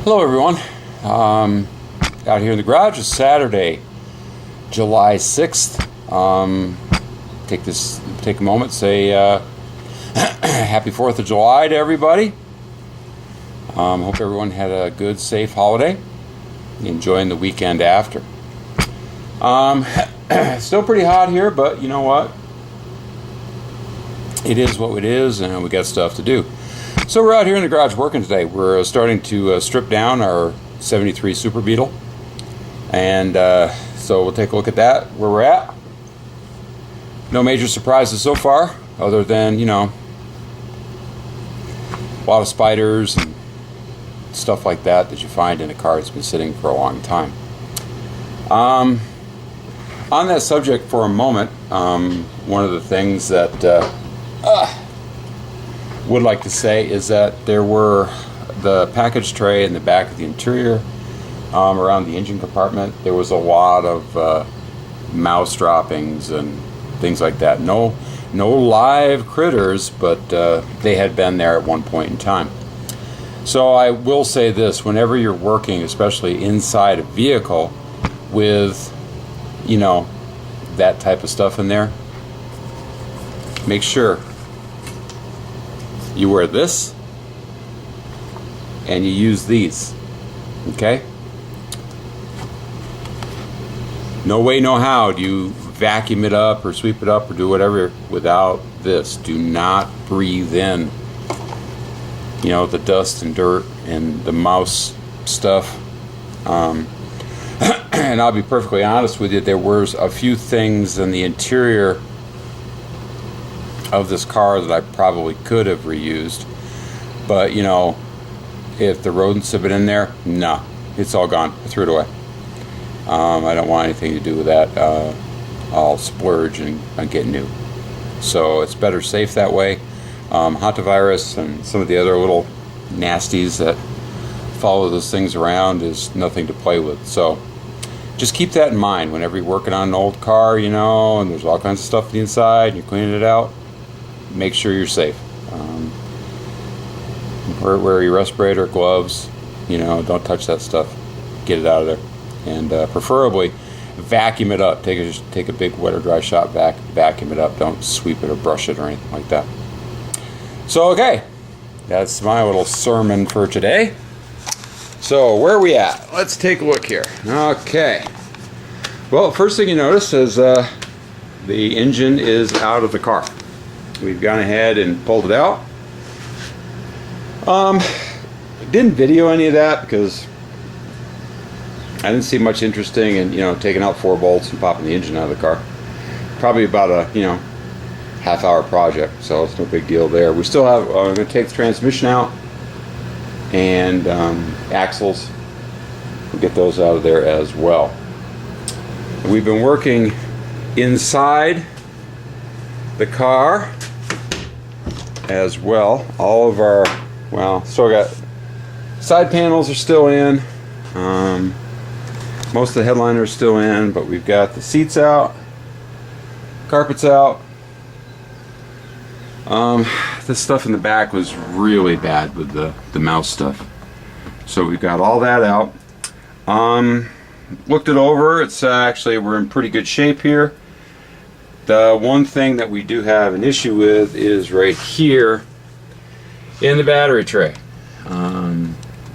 Hello everyone. Out here in the garage. It's Saturday, July 6th. Take a moment, say happy 4th of July to everybody. Hope everyone had a good, safe holiday. Enjoying the weekend after. Still pretty hot here, but you know what? It is what it is, and we got stuff to do. So we're out here in the garage working today. We're starting to strip down our 73 Super Beetle, and so we'll take a look at that, where we're at. No major surprises so far, other than, you know, a lot of spiders and stuff like that you find in a car that's been sitting for a long time. On that subject for a moment, one of the things that would like to say is that there were the package tray in the back of the interior, around the engine compartment. There was a lot of mouse droppings and things like that. No live critters, but they had been there at one point in time. So I will say this: whenever you're working, especially inside a vehicle with, you know, that type of stuff in there, make sure you wear this and you use these. Okay? No way, no how do you vacuum it up or sweep it up or do whatever without this. Do not breathe in, you know, the dust and dirt and the mouse stuff. And I'll be perfectly honest with you, there was a few things in the interior of this car that I probably could have reused, but you know, if the rodents have been in there, nah, it's all gone. I threw it away. I don't want anything to do with that. I'll splurge and get new. So it's better safe that way. Hantavirus and some of the other little nasties that follow those things around is nothing to play with. So just keep that in mind whenever you're working on an old car, you know, and there's all kinds of stuff on the inside and you're cleaning it out. Make sure you're safe. Wear your respirator, gloves, you know, don't touch that stuff. Get it out of there. And preferably vacuum it up. Take a big wet or dry shot vacuum it up. Don't sweep it or brush it or anything like that. So, okay, that's my little sermon for today. So, where are we at? Let's take a look here. Okay. Well, first thing you notice is the engine is out of the car. We've gone ahead and pulled it out. Didn't video any of that because I didn't see much interesting in, you know, taking out 4 bolts and popping the engine out of the car. Probably about a, you know, half-hour project, so it's no big deal there. We still have, I'm going to take the transmission out and axles. We'll get those out of there as well. We've been working inside the car as well. All of our, well, still got side panels are still in. Most of the headliner is still in, but we've got the seats out, carpets out. This stuff in the back was really bad with the mouse stuff, so we've got all that out. Looked it over. It's actually, we're in pretty good shape here. The one thing that we do have an issue with is right here in the battery tray.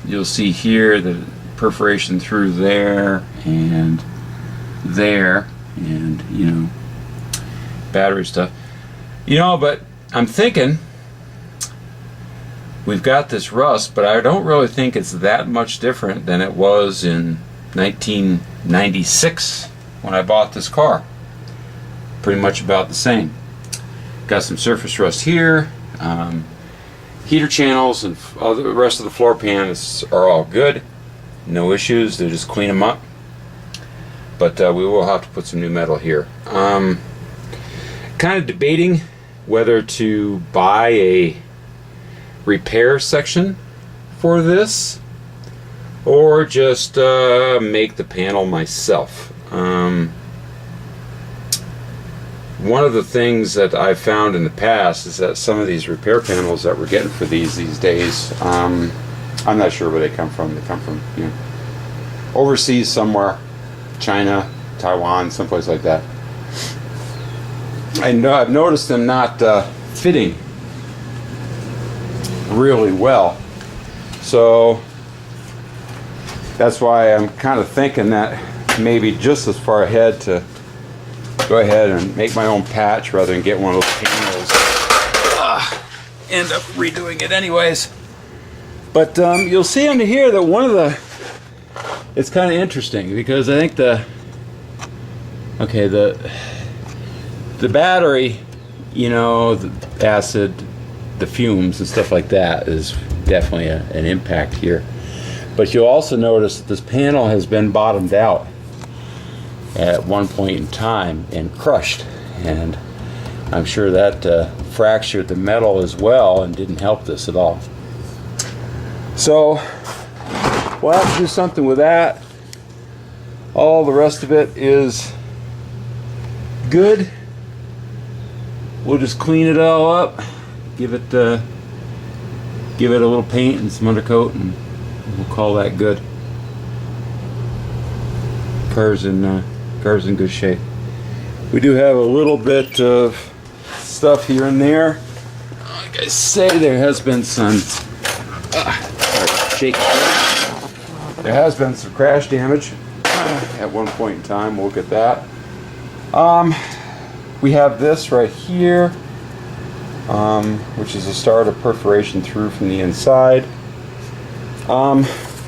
You'll see here the perforation through there, and you know, battery stuff. You know, but I'm thinking we've got this rust, but I don't really think it's that much different than it was in 1996 when I bought this car. Pretty much about the same. Got some surface rust here. Heater channels and all the rest of the floor pans are all good. No issues. They just clean them up. But we will have to put some new metal here. Kind of debating whether to buy a repair section for this or just make the panel myself. One of the things that I've found in the past is that some of these repair panels that we're getting for these days I'm not sure where they come from. They come from, you know, overseas somewhere, China, Taiwan, someplace like that. I know I've noticed them not fitting really well, so that's why I'm kind of thinking that maybe just as far ahead to go ahead and make my own patch rather than get one of those panels. End up redoing it anyways. But you'll see under here that one of the, it's kind of interesting because I think the battery, you know, the acid, the fumes and stuff like that is definitely an impact here. But you'll also notice that this panel has been bottomed out at one point in time and crushed, and I'm sure that fractured the metal as well and didn't help this at all. So we'll have to do something with that. All the rest of it is good. We'll just clean it all up, give it a little paint and some undercoat, and we'll call that good. Car's in good shape. We do have a little bit of stuff here and there. Like I say, there has been some there has been some crash damage at one point in time. We'll look at that. We have this right here, which is a start of perforation through from the inside.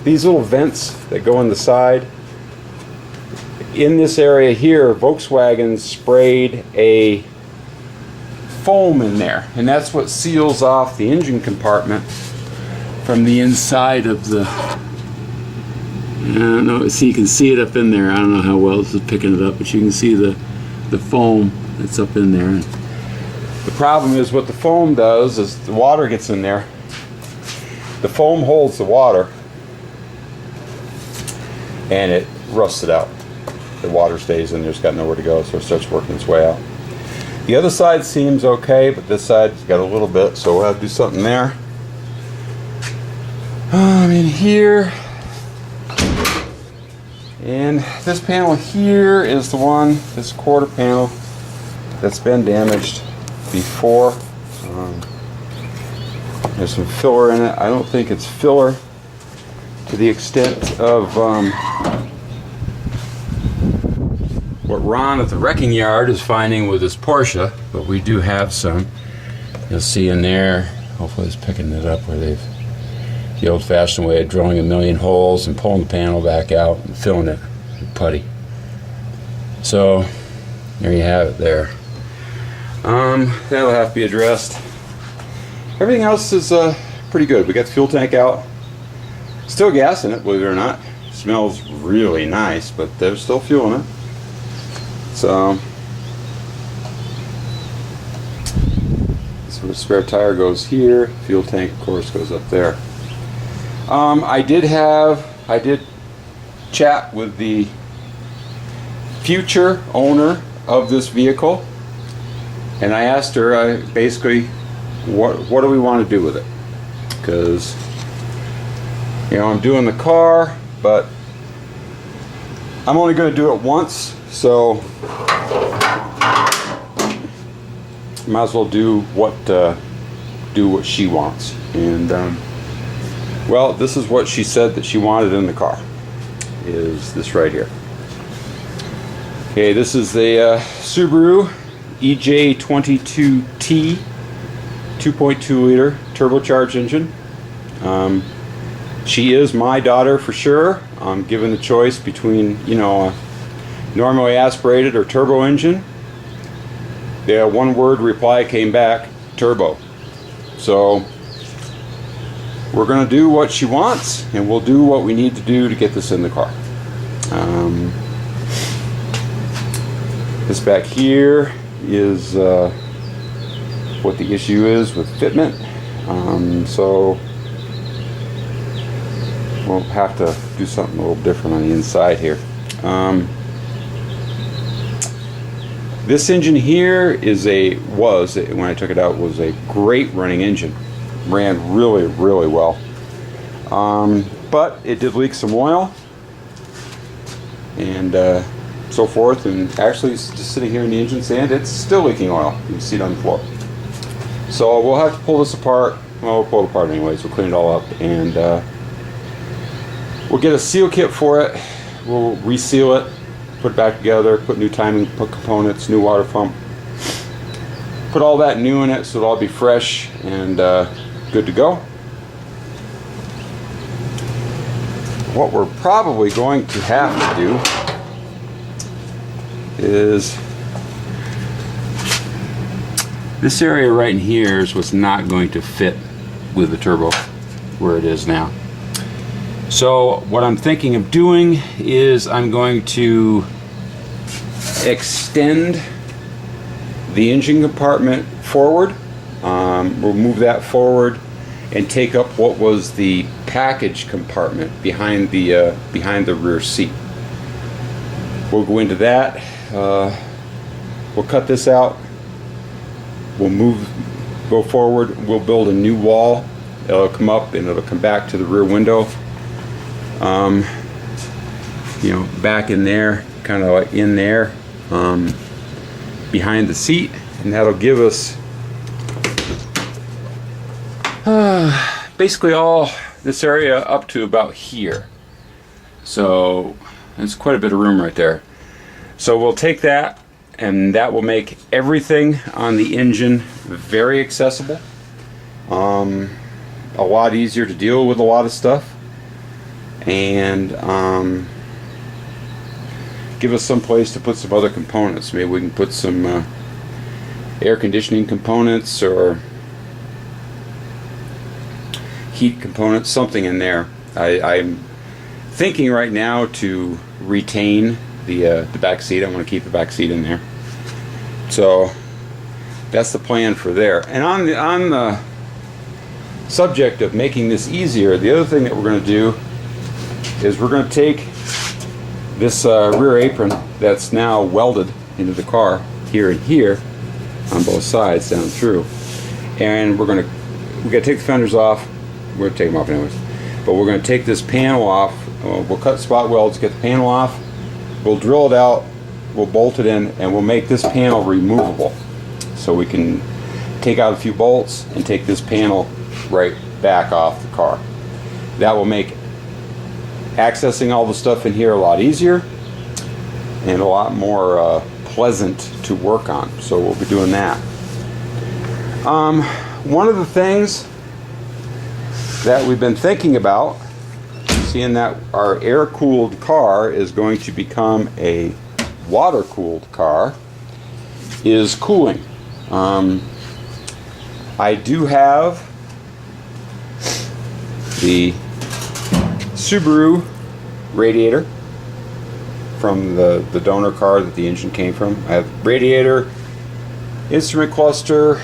These little vents that go in the side, in this area here, Volkswagen sprayed a foam in there, and that's what seals off the engine compartment from the inside of the, I don't know, so you can see it up in there. I don't know how well this is picking it up, but you can see the foam that's up in there. And the problem is what the foam does is the water gets in there. The foam holds the water and it rusts it out. The water stays in there, it's got nowhere to go, so it starts working its way out. The other side seems okay, but this side's got a little bit, so we'll have to do something there. In here, and this panel here is the one, this quarter panel, that's been damaged before. There's some filler in it. I don't think it's filler to the extent of what Ron at the wrecking yard is finding with his Porsche, but we do have some. You'll see in there, hopefully it's picking it up, where they've, the old-fashioned way of drilling a million holes and pulling the panel back out and filling it with putty. So there you have it there. That'll have to be addressed. Everything else is pretty good. We got the fuel tank out. Still gas in it, believe it or not. Smells really nice, but there's still fuel in it. So the spare tire goes here. Fuel tank, of course, goes up there. I did chat with the future owner of this vehicle, and I asked her basically what do we want to do with it, because I'm doing the car, but I'm only going to do it once, so might as well do what she wants. And well, this is what she said that she wanted in the car, is this right here. Okay, this is the Subaru EJ22T 2.2 liter turbocharged engine. She is my daughter for sure. I'm given the choice between a normally aspirated or turbo engine. The one word reply came back, turbo. So we're going to do what she wants, and we'll do what we need to do to get this in the car. This back here is what the issue is with fitment. So we'll have to do something a little different on the inside here. This engine here when I took it out, was a great running engine. Ran really, really well. But it did leak some oil and so forth, and actually it's just sitting here in the engine stand, it's still leaking oil. You can see it on the floor. So we'll have to pull this apart. Well, we'll pull it apart anyways. We'll clean it all up, and we'll get a seal kit for it. We'll reseal it, put it back together, put new timing components, new water pump, put all that new in it so it'll all be fresh and good to go. What we're probably going to have to do is this area right in here is what's not going to fit with the turbo where it is now. So what I'm thinking of doing is I'm going to extend the engine compartment forward. We'll move that forward and take up what was the package compartment behind the rear seat. We'll go into that. We'll cut this out. We'll go forward. We'll build a new wall. It'll come up and it'll come back to the rear window. You know, back in there, kind of like in there, behind the seat, and that'll give us basically all this area up to about here. So there's quite a bit of room right there. So we'll take that, and that will make everything on the engine very accessible, a lot easier to deal with a lot of stuff, and give us some place to put some other components. Maybe we can put some air conditioning components or heat components, something in there. I'm thinking right now to retain the back seat. I want to keep the back seat in there. So that's the plan for there. And on the subject of making this easier, the other thing that we're going to do is we're going to take this rear apron that's now welded into the car here and here on both sides down through, and we're going to take the fenders off. We're going to take them off anyways, but we're going to take this panel off. We'll cut spot welds, get the panel off, we'll drill it out, we'll bolt it in, and we'll make this panel removable so we can take out a few bolts and take this panel right back off the car. That will make accessing all the stuff in here a lot easier and a lot more pleasant to work on. So we'll be doing that. One of the things that we've been thinking about, seeing that our air-cooled car is going to become a water-cooled car, is cooling. I do have the Subaru radiator from the donor car that the engine came from. I have radiator, instrument cluster,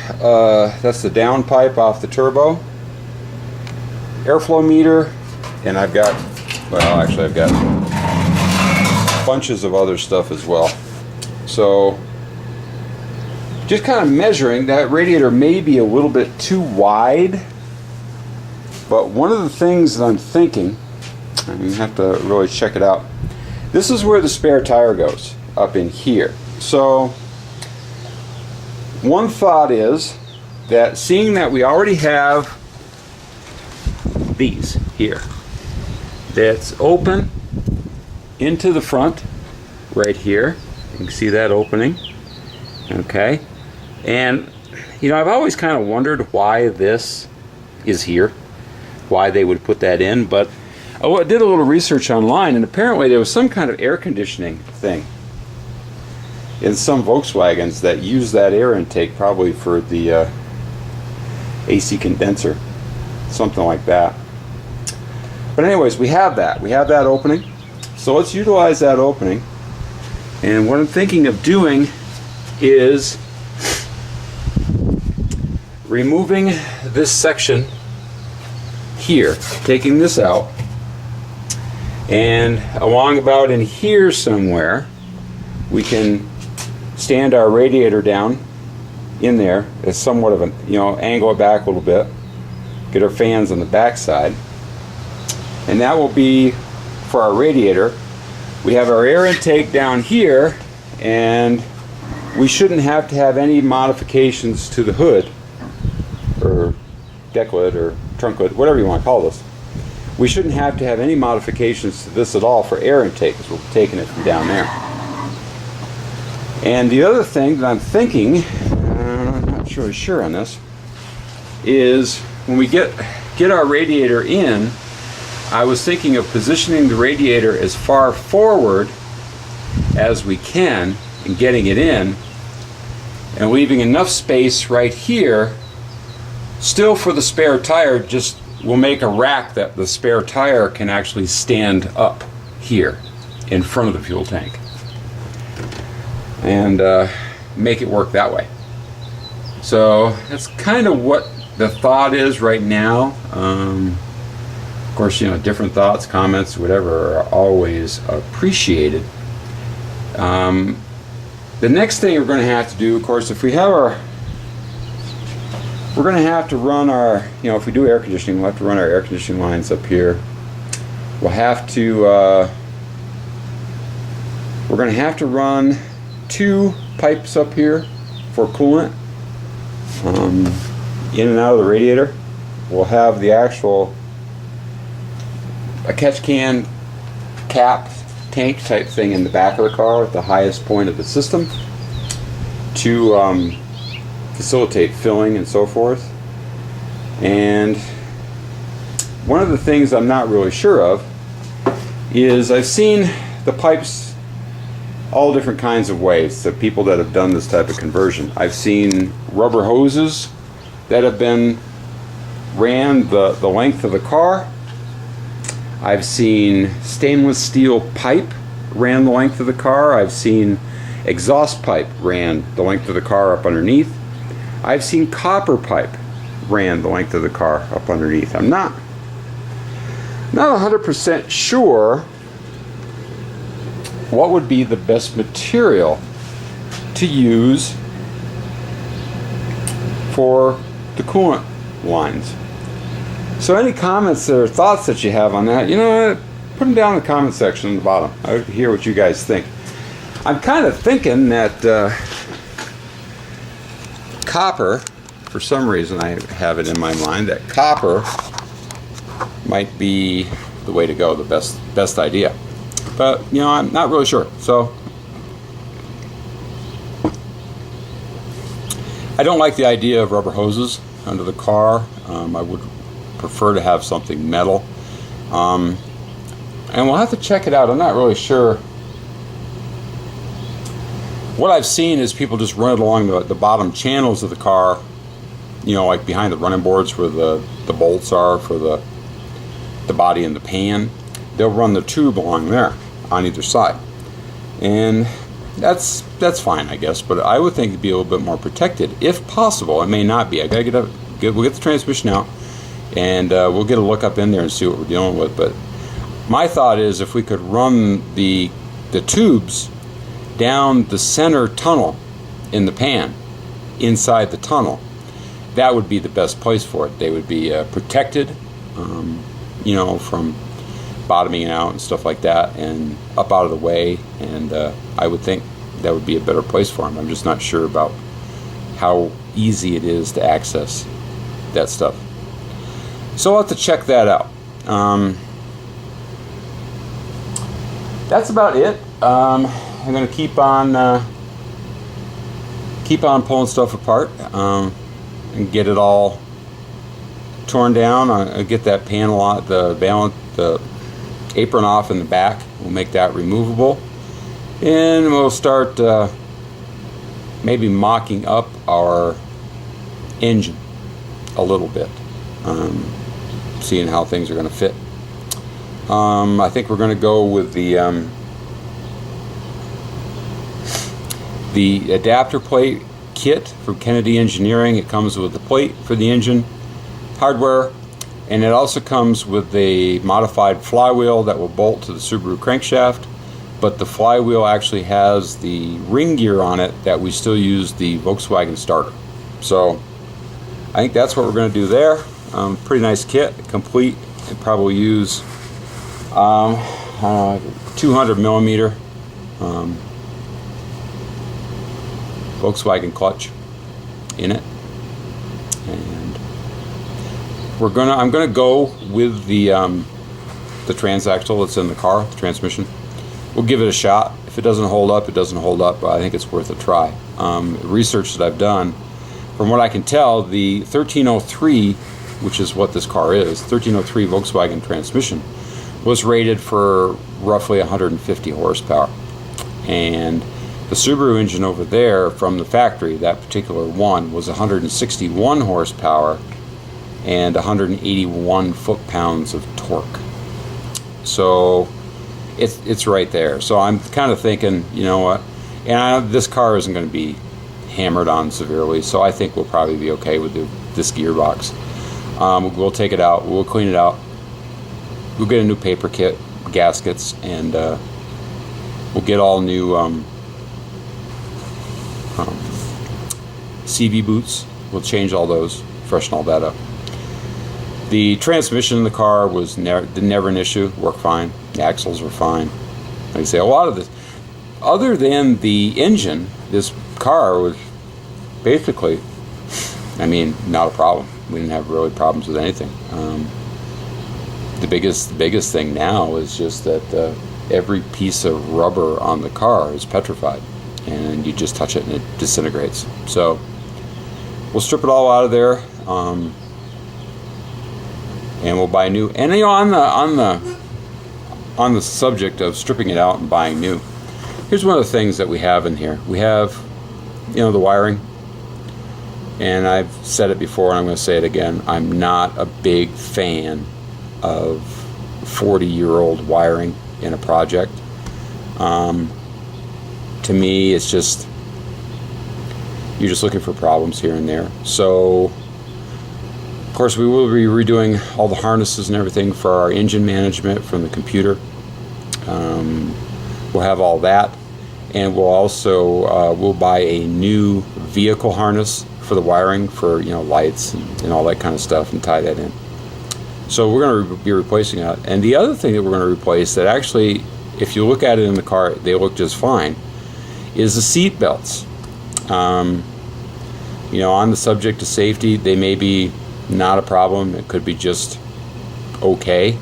that's the downpipe off the turbo, airflow meter, and I've got, well, actually I've got bunches of other stuff as well. So just kind of measuring, that radiator may be a little bit too wide, but one of the things that I'm thinking, I'm going to have to really check it out. This is where the spare tire goes, up in here. So one thought is that, seeing that we already have these here, that's open into the front right here. You can see that opening. Okay. And you know, I've always kind of wondered why this is here, why they would put that in, but I did a little research online, and apparently there was some kind of air conditioning thing in some Volkswagens that use that air intake, probably for the AC condenser, something like that. But anyways, we have that opening, so let's utilize that opening. And what I'm thinking of doing is removing this section here, taking this out, and along about in here somewhere we can stand our radiator down in there as somewhat of a, you know, angle it back a little bit, get our fans on the back side, and that will be for our radiator. We have our air intake down here, and we shouldn't have to have any modifications to the hood or deck lid or trunk lid, whatever you want to call this. We shouldn't have to have any modifications to this at all for air intake, because we're taking it from down there. And the other thing that I'm thinking, I'm not really sure on this, is when we get our radiator in, I was thinking of positioning the radiator as far forward as we can and getting it in, and leaving enough space right here still for the spare tire. Just we'll make a rack that the spare tire can actually stand up here in front of the fuel tank, and make it work that way. So that's kind of what the thought is right now. Of course, you know, different thoughts, comments, whatever, are always appreciated. The next thing we're going to have to do, of course, if we have our, we're going to have to run our, you know, if we do air conditioning, we'll have to run our air conditioning lines up here. We'll have to, we're going to have to run 2 pipes up here for coolant in and out of the radiator. We'll have the actual a catch can cap tank type thing in the back of the car at the highest point of the system to facilitate filling and so forth. And one of the things I'm not really sure of is I've seen the pipes all different kinds of ways. The people that have done this type of conversion, I've seen rubber hoses that have been ran the length of the car. I've seen stainless steel pipe ran the length of the car. I've seen exhaust pipe ran the length of the car up underneath. I've seen copper pipe ran the length of the car up underneath. I'm not 100% sure what would be the best material to use for the coolant lines. So any comments or thoughts that you have on that, you know, put them down in the comment section on the bottom. I would hear what you guys think. I'm kind of thinking that copper, for some reason I have it in my mind that copper might be the way to go, the best idea. But, you know, I'm not really sure. So I don't like the idea of rubber hoses under the car. I would prefer to have something metal, and we'll have to check it out. I'm not really sure. What I've seen is people just run it along the bottom channels of the car, you know, like behind the running boards where the bolts are for the body and the pan. They'll run the tube along there on either side, and that's fine, I guess. But I would think it'd be a little bit more protected, if possible. It may not be. I gotta we'll get the transmission out, and we'll get a look up in there and see what we're dealing with. But my thought is if we could run the tubes down the center tunnel in the pan, inside the tunnel, that would be the best place for it. They would be protected, you know, from bottoming out and stuff like that, and up out of the way. And I would think that would be a better place for them. I'm just not sure about how easy it is to access that stuff. So I'll have to check that out. That's about it. I'm going to keep on pulling stuff apart and get it all torn down. I'll get that panel out, the apron off in the back. We'll make that removable, and we'll start maybe mocking up our engine a little bit, seeing how things are going to fit. I think we're going to go with the adapter plate kit from Kennedy Engineering. It comes with the plate for the engine hardware, and it also comes with a modified flywheel that will bolt to the Subaru crankshaft, but the flywheel actually has the ring gear on it that we still use the Volkswagen starter. So I think that's what we're going to do there. Pretty nice kit, complete. It probably use I don't know, 200 millimeter volkswagen clutch in it, and I'm gonna go with the transaxle that's in the car, the transmission. We'll give it a shot. If it doesn't hold up, it doesn't hold up, but I think it's worth a try. Research that I've done, from what I can tell, the 1303, which is what this car is, 1303 Volkswagen transmission, was rated for roughly 150 horsepower. And the Subaru engine over there from the factory, that particular one, was 161 horsepower and 181 foot-pounds of torque. So it's right there. So I'm kind of thinking, you know what, and this car isn't going to be hammered on severely, so I think we'll probably be okay with this gearbox. We'll take it out, we'll clean it out, we'll get a new paper kit, gaskets, and we'll get all new CV boots. We'll change all those, freshen all that up. The transmission in the car was never an issue, worked fine. The axles were fine. Like I say, a lot of this, other than the engine, this car was basically, I mean, not a problem. We didn't have really problems with anything. The biggest thing now is just that every piece of rubber on the car is petrified, and you just touch it and it disintegrates. So we'll strip it all out of there, and we'll buy new. And you know, on the subject of stripping it out and buying new, here's one of the things that we have in here. We have, you know, the wiring. And I've said it before, and I'm going to say it again. I'm not a big fan of 40-year-old wiring in a project. To me, it's just, you're just looking for problems here and there. So, of course, we will be redoing all the harnesses and everything for our engine management from the computer. We'll have all that, and we'll also we'll buy a new vehicle harness for the wiring, for, you know, lights and all that kind of stuff, and tie that in. So we're going to be replacing that. And the other thing that we're going to replace, that actually, if you look at it in the car, they look just fine, is the seat belts. You know, on the subject of safety, they may be not a problem. It could be just okay.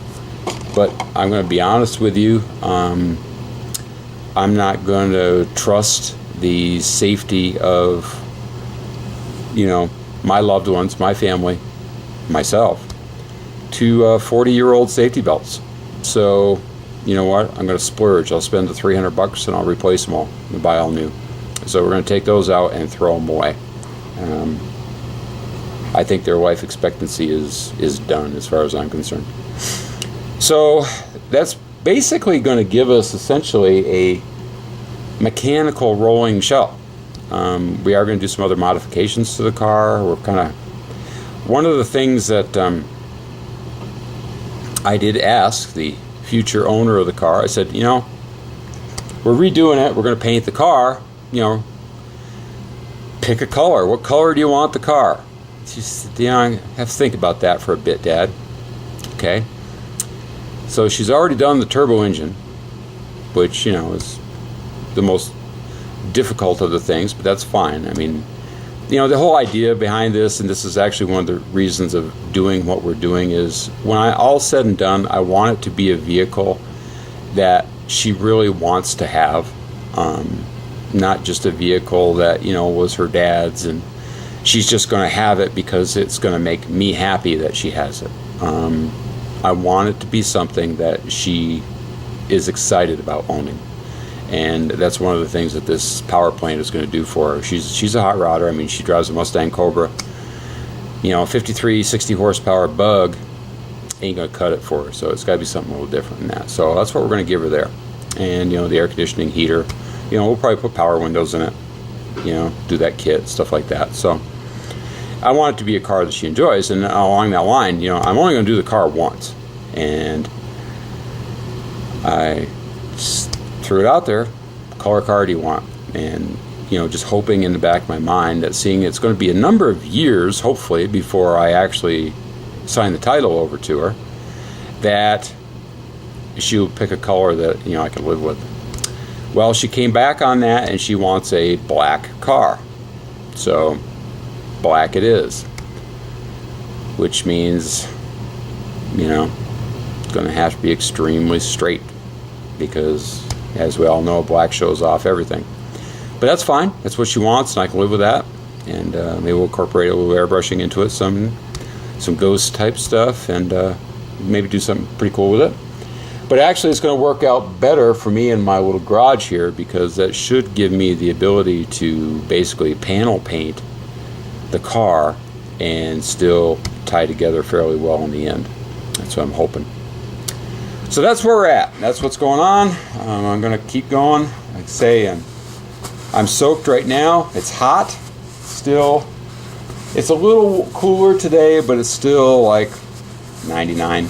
But I'm going to be honest with you, I'm not going to trust the safety of, you know, my loved ones, my family, myself, to 40-year-old safety belts. So, you know what? I'm going to splurge. I'll spend the $300 and I'll replace them all and buy all new. So we're going to take those out and throw them away. I think their life expectancy is done as far as I'm concerned. So that's basically going to give us essentially a mechanical rolling shell. We are going to do some other modifications to the car. We're kind of, one of the things that I did ask the future owner of the car, I said, you know, we're redoing it, we're going to paint the car, you know, pick a color. What color do you want the car? She said, you know, I have to think about that for a bit, Dad. Okay. So she's already done the turbo engine, which, you know, is the most difficult of the things, but that's fine. I mean, you know, the whole idea behind this, and this is actually one of the reasons of doing what we're doing, is when all said and done, I want it to be a vehicle that she really wants to have, not just a vehicle that, you know, was her dad's and she's just going to have it because it's going to make me happy that she has it. I want it to be something that she is excited about owning. And that's one of the things that this power plant is going to do for her. She's a hot rodder. I mean, she drives a Mustang Cobra. You know, 53, 60 horsepower Bug ain't going to cut it for her. So it's got to be something a little different than that. So that's what we're going to give her there. And, you know, the air conditioning, heater. You know, we'll probably put power windows in it. You know, do that kit, stuff like that. So I want it to be a car that she enjoys. And along that line, you know, I'm only going to do the car once. And I just threw it out there. What color car do you want? And, you know, just hoping in the back of my mind that seeing it's going to be a number of years, hopefully, before I actually sign the title over to her, that she'll pick a color that, you know, I can live with. Well, she came back on that and she wants a black car. So black it is, which means, you know, it's going to have to be extremely straight, because as we all know, black shows off everything. But that's fine. That's what she wants, and I can live with that. And maybe we'll incorporate a little airbrushing into it, some ghost type stuff, and maybe do something pretty cool with it. But actually, it's going to work out better for me in my little garage here, because that should give me the ability to basically panel paint the car and still tie together fairly well in the end. That's what I'm hoping. So that's where we're at. That's what's going on. I'm going to keep going. Like I say, I'm soaked right now. It's hot still. It's a little cooler today, but it's still like 99,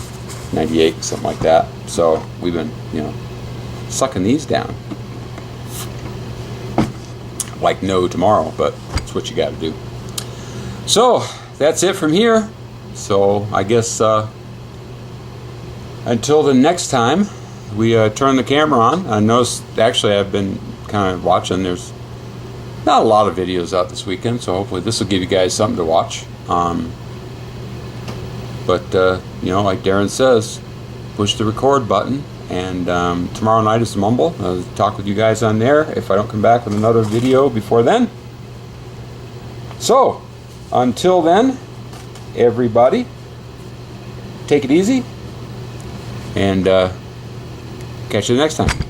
98, something like that. So we've been, you know, sucking these down like no tomorrow, but it's what you got to do. So that's it from here. So I guess until the next time we turn the camera on. I noticed, actually, I've been kind of watching. There's not a lot of videos out this weekend, so hopefully this will give you guys something to watch. But you know, like Darren says, push the record button, and tomorrow night is the Mumble. I'll talk with you guys on there if I don't come back with another video before then. So until then, everybody, take it easy, and catch you the next time.